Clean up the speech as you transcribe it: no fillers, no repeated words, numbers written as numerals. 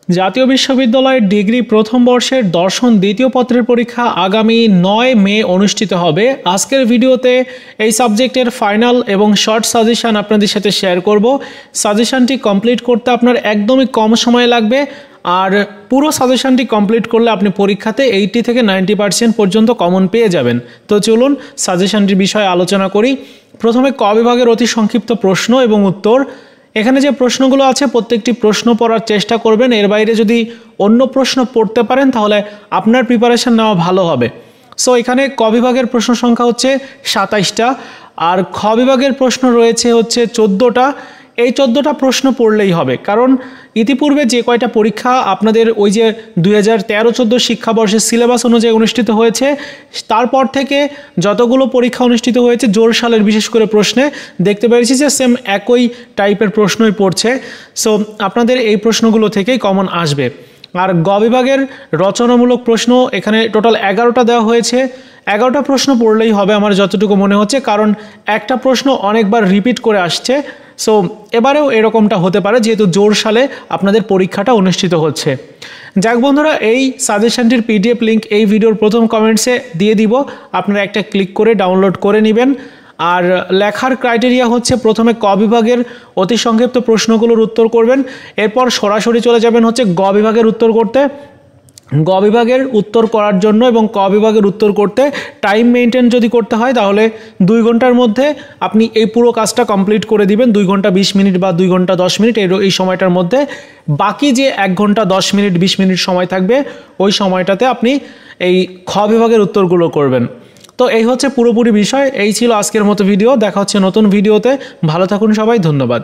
জাতীয় বিশ্ববিদ্যালয়ের ডিগ্রি প্রথম বর্ষের দর্শন দ্বিতীয় পত্রের পরীক্ষা আগামী 9 মে অনুষ্ঠিত হবে। আজকের ভিডিওতে এই সাবজেক্টের ফাইনাল এবং শর্ট সাজেশন আপনাদের সাথে শেয়ার করব। সাজেশনটি কমপ্লিট করতে আপনার একদমই কম সময় লাগবে, আর পুরো সাজেশনটি কমপ্লিট করলে আপনি পরীক্ষাতে 80 থেকে 90% পর্যন্ত কমন পেয়ে যাবেন। তো চলুন সাজেশনটির বিষয়ে আলোচনা করি। প্রথমে ক বিভাগের অতি সংক্ষিপ্ত প্রশ্ন এবং উত্তর। এখানে যে প্রশ্নগুলো আছে প্রত্যেকটি প্রশ্ন পড়ার চেষ্টা করবেন। এর বাইরে যদি অন্য প্রশ্ন পড়তে পারেন তাহলে আপনার প্রিপারেশন নেওয়া ভালো হবে। সো এখানে ক বিভাগের প্রশ্ন সংখ্যা হচ্ছে 27টা, আর খ বিভাগের প্রশ্ন রয়েছে হচ্ছে 14টা। এই 14টা প্রশ্ন পড়লেই হবে, কারণ ইতিপূর্বে যে কয়টা পরীক্ষা আপনাদের ওই যে 2013-14 শিক্ষাবর্ষের সিলেবাস অনুযায়ী অনুষ্ঠিত হয়েছে, তারপর থেকে যতগুলো পরীক্ষা অনুষ্ঠিত হয়েছে জোর সালের বিশেষ করে প্রশ্নে দেখতে পেরেছি যে সেম একই টাইপের প্রশ্নই পড়ছে। সো আপনাদের এই প্রশ্নগুলো থেকেই কমন আসবে। আর গ বিভাগের রচনামূলক প্রশ্ন এখানে টোটাল 11টা দেওয়া হয়েছে। 11টা প্রশ্ন পড়লেই হবে আমার যতটুকু মনে হচ্ছে, কারণ একটা প্রশ্ন অনেকবার রিপিট করে আসছে। সো এবারেও এরকমটা হতে পারে যেহেতু জোর সালে আপনাদের পরীক্ষাটা অনুষ্ঠিত হচ্ছে। যাক বন্ধুরা, এই সাজেশনটির পিডিএফ লিঙ্ক এই ভিডিওর প্রথম কমেন্টসে দিয়ে দিব, আপনারা একটা ক্লিক করে ডাউনলোড করে নেবেন। আর লেখার ক্রাইটেরিয়া হচ্ছে প্রথমে ক বিভাগের অতি সংক্ষিপ্ত প্রশ্নগুলোর উত্তর করবেন, এরপর সরাসরি চলে যাবেন হচ্ছে গ বিভাগের উত্তর করতে। গ বিভাগের উত্তর করার জন্য এবং ক বিভাগের উত্তর করতে টাইম মেনটেন যদি করতে হয় তাহলে 2 ঘন্টার মধ্যে আপনি এই পুরো কাজটা কমপ্লিট করে দিবেন। 2 ঘন্টা 20 মিনিট বা 2 ঘন্টা 10 মিনিট এই সময়টার মধ্যে বাকি যে 1 ঘন্টা 10 মিনিট 20 মিনিট সময় থাকবে ওই সময়টাতে আপনি এই খ বিভাগের উত্তরগুলো করবেন। তো এই হচ্ছে পুরোপুরি বিষয়। এই ছিল আজকের মতো ভিডিও। দেখা হচ্ছে নতুন ভিডিওতে। ভালো থাকুন সবাই, ধন্যবাদ।